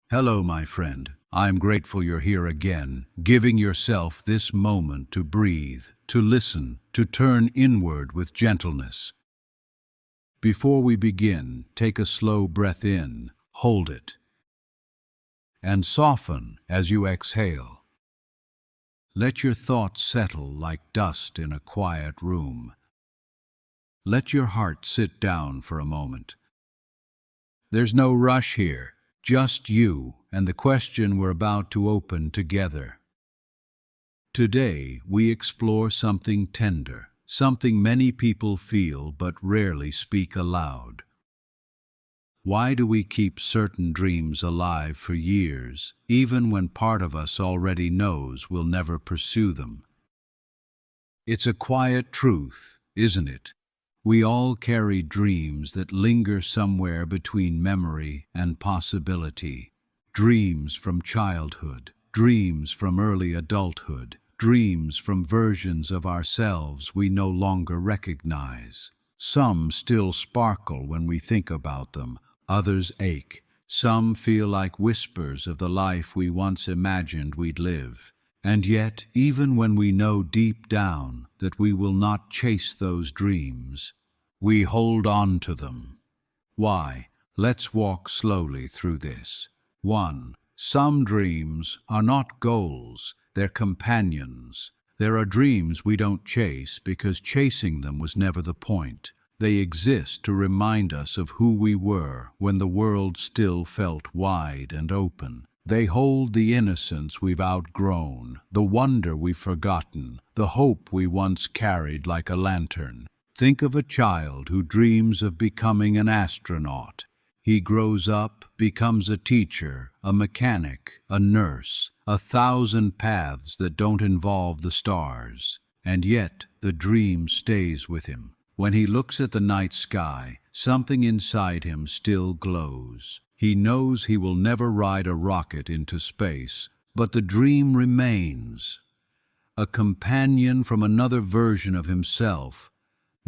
Hello, my friend. I'm grateful you're here again, giving yourself this moment to breathe, to listen, to turn inward with gentleness. Before we begin, take a slow breath in, hold it, and soften as you exhale. Let your thoughts settle like dust in a quiet room. Let your heart sit down for a moment. There's no rush here, just you and the question we're about to open together. Today, we explore something tender, something many people feel but rarely speak aloud. Why do we keep certain dreams alive for years, even when part of us already knows we'll never pursue them? It's a quiet truth, isn't it? We all carry dreams that linger somewhere between memory and possibility. Dreams from childhood, dreams from early adulthood, dreams from versions of ourselves we no longer recognize. Some still sparkle when we think about them, others ache. Some feel like whispers of the life we once imagined we'd live. And yet, even when we know deep down that we will not chase those dreams, we hold on to them. Why? Let's walk slowly through this. 1. Some dreams are not goals, they're companions. There are dreams we don't chase because chasing them was never the point. They exist to remind us of who we were when the world still felt wide and open. They hold the innocence we've outgrown, the wonder we've forgotten, the hope we once carried like a lantern. Think of a child who dreams of becoming an astronaut. He grows up, becomes a teacher, a mechanic, a nurse, 1,000 paths that don't involve the stars. And yet, the dream stays with him. When he looks at the night sky, something inside him still glows. He knows he will never ride a rocket into space, but the dream remains. A companion from another version of himself,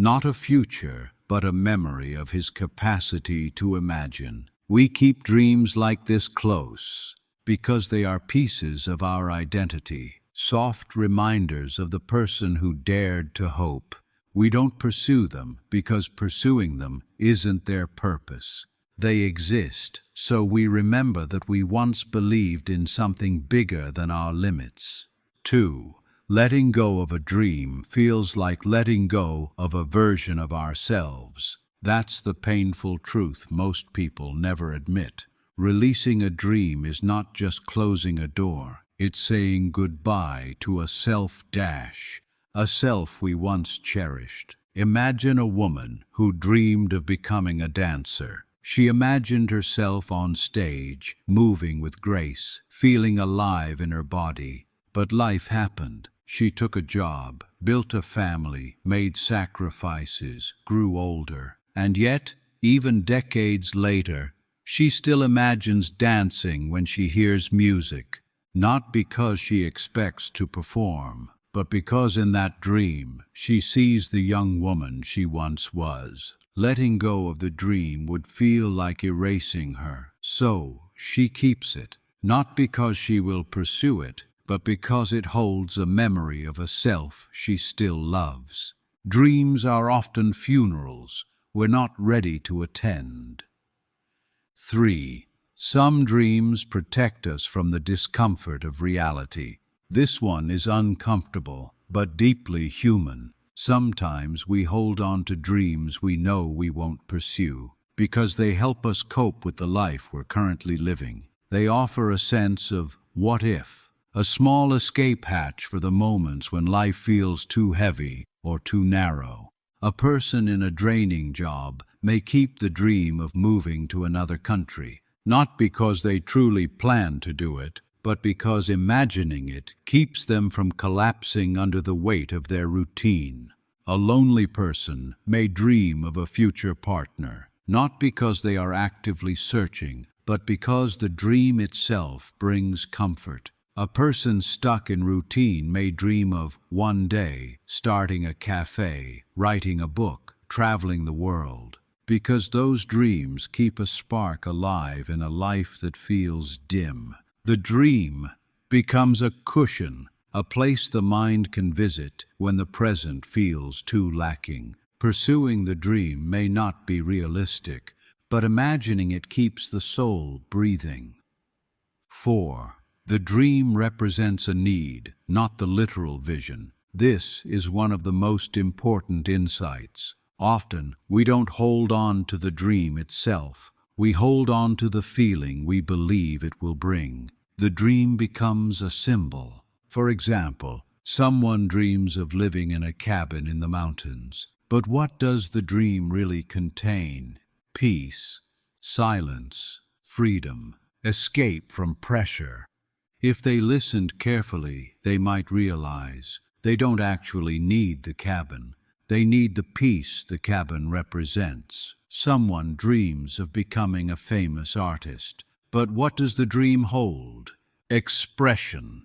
not a future, but a memory of his capacity to imagine. We keep dreams like this close because they are pieces of our identity, soft reminders of the person who dared to hope. We don't pursue them because pursuing them isn't their purpose. They exist, so we remember that we once believed in something bigger than our limits. 2. Letting go of a dream feels like letting go of a version of ourselves. That's the painful truth most people never admit. Releasing a dream is not just closing a door, it's saying goodbye to a self-dash, a self we once cherished. Imagine a woman who dreamed of becoming a dancer. She imagined herself on stage, moving with grace, feeling alive in her body. But life happened. She took a job, built a family, made sacrifices, grew older. And yet, even decades later, she still imagines dancing when she hears music, not because she expects to perform, but because in that dream she sees the young woman she once was. Letting go of the dream would feel like erasing her, so she keeps it, not because she will pursue it, but because it holds a memory of a self she still loves. Dreams are often funerals we're not ready to attend. 3. Some dreams protect us from the discomfort of reality. This one is uncomfortable, but deeply human. Sometimes we hold on to dreams we know we won't pursue, because they help us cope with the life we're currently living. They offer a sense of what if, a small escape hatch for the moments when life feels too heavy or too narrow. A person in a draining job may keep the dream of moving to another country, not because they truly plan to do it, but because imagining it keeps them from collapsing under the weight of their routine. A lonely person may dream of a future partner, not because they are actively searching, but because the dream itself brings comfort. A person stuck in routine may dream of one day starting a cafe, writing a book, traveling the world. Because those dreams keep a spark alive in a life that feels dim. The dream becomes a cushion, a place the mind can visit when the present feels too lacking. Pursuing the dream may not be realistic, but imagining it keeps the soul breathing. 4. The dream represents a need, not the literal vision. This is one of the most important insights. Often, we don't hold on to the dream itself. We hold on to the feeling we believe it will bring. The dream becomes a symbol. For example, someone dreams of living in a cabin in the mountains. But what does the dream really contain? Peace, silence, freedom, escape from pressure. If they listened carefully, they might realize they don't actually need the cabin. They need the peace the cabin represents. Someone dreams of becoming a famous artist. But what does the dream hold? Expression,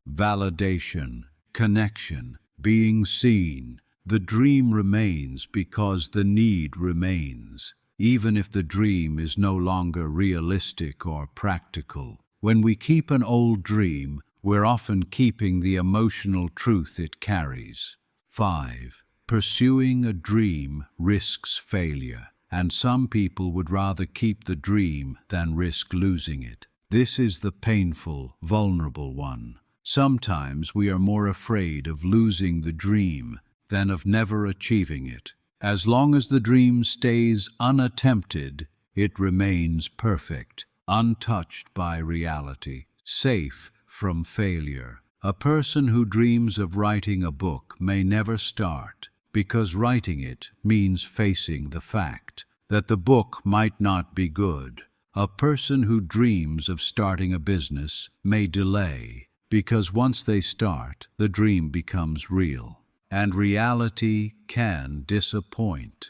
validation, connection, being seen. The dream remains because the need remains, even if the dream is no longer realistic or practical. When we keep an old dream, we're often keeping the emotional truth it carries. 5. Pursuing a dream risks failure, and some people would rather keep the dream than risk losing it. This is the painful, vulnerable one. Sometimes we are more afraid of losing the dream than of never achieving it. As long as the dream stays unattempted, it remains perfect, untouched by reality, safe from failure. A person who dreams of writing a book may never start, because writing it means facing the fact that the book might not be good. A person who dreams of starting a business may delay, because once they start, the dream becomes real, and reality can disappoint.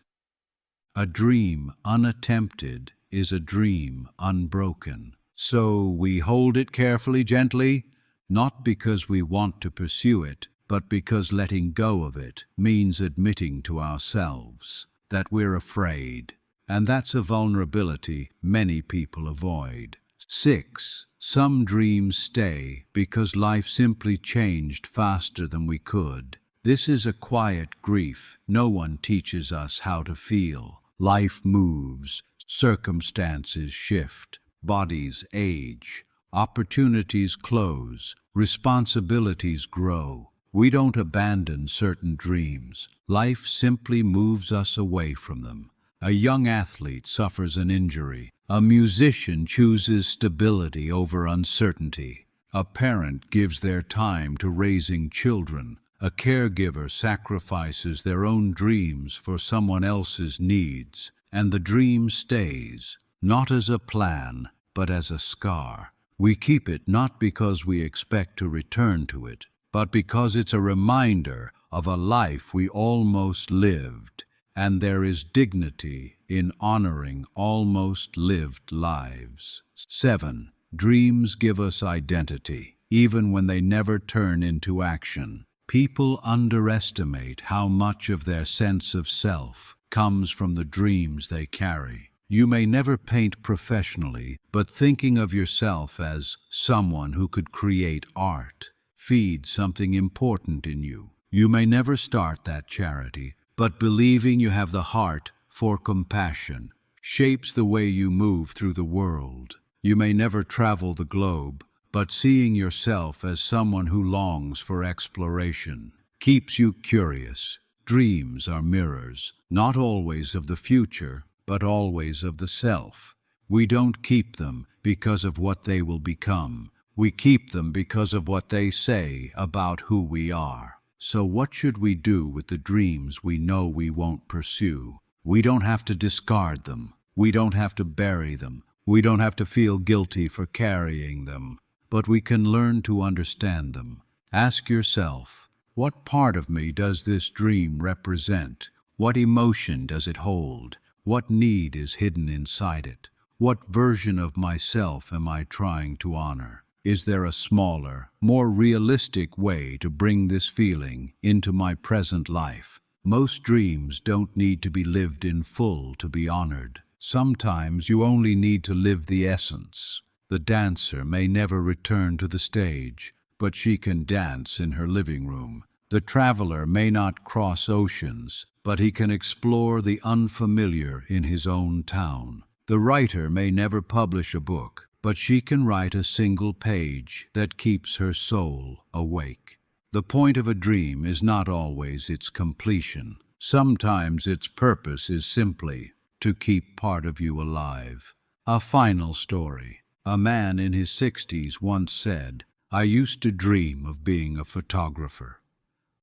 A dream unattempted is a dream unbroken. So we hold it carefully, gently, not because we want to pursue it, but because letting go of it means admitting to ourselves that we're afraid. And that's a vulnerability many people avoid. 6. Some dreams stay because life simply changed faster than we could. This is a quiet grief no one teaches us how to feel. Life moves, circumstances shift, bodies age, opportunities close, responsibilities grow. We don't abandon certain dreams. Life simply moves us away from them. A young athlete suffers an injury. A musician chooses stability over uncertainty. A parent gives their time to raising children. A caregiver sacrifices their own dreams for someone else's needs. And the dream stays, not as a plan, but as a scar. We keep it not because we expect to return to it, but because it's a reminder of a life we almost lived. And there is dignity in honoring almost lived lives. 7. Dreams give us identity, even when they never turn into action. People underestimate how much of their sense of self comes from the dreams they carry. You may never paint professionally, but thinking of yourself as someone who could create art feeds something important in you. You may never start that charity, but believing you have the heart for compassion shapes the way you move through the world. You may never travel the globe, but seeing yourself as someone who longs for exploration keeps you curious. Dreams are mirrors, not always of the future, but always of the self. We don't keep them because of what they will become. We keep them because of what they say about who we are. So what should we do with the dreams we know we won't pursue? We don't have to discard them. We don't have to bury them. We don't have to feel guilty for carrying them. But we can learn to understand them. Ask yourself, what part of me does this dream represent? What emotion does it hold? What need is hidden inside it? What version of myself am I trying to honor? Is there a smaller, more realistic way to bring this feeling into my present life? Most dreams don't need to be lived in full to be honored. Sometimes you only need to live the essence. The dancer may never return to the stage, but she can dance in her living room. The traveler may not cross oceans, but he can explore the unfamiliar in his own town. The writer may never publish a book, but she can write a single page that keeps her soul awake. The point of a dream is not always its completion. Sometimes its purpose is simply to keep part of you alive. A final story. A man in his 60s once said, "I used to dream of being a photographer.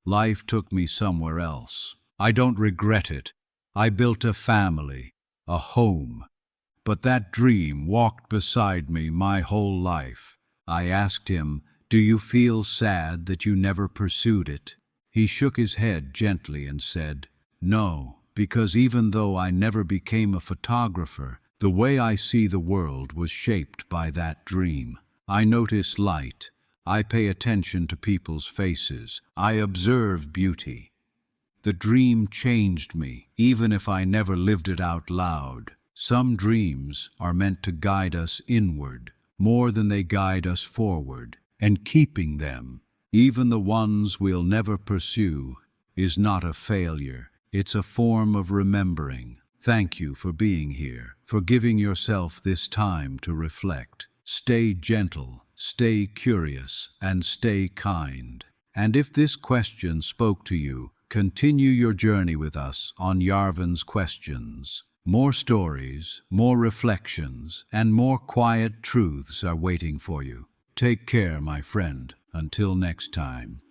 Life took me somewhere else. I don't regret it. I built a family, a home. But that dream walked beside me my whole life." I asked him, "Do you feel sad that you never pursued it?" He shook his head gently and said, "No, because even though I never became a photographer, the way I see the world was shaped by that dream. I notice light. I pay attention to people's faces. I observe beauty. The dream changed me, even if I never lived it out loud." Some dreams are meant to guide us inward, more than they guide us forward. And keeping them, even the ones we'll never pursue, is not a failure. It's a form of remembering. Thank you for being here, for giving yourself this time to reflect. Stay gentle, stay curious, and stay kind. And if this question spoke to you, continue your journey with us on Yarven's Questions. More stories, more reflections, and more quiet truths are waiting for you. Take care, my friend. Until next time.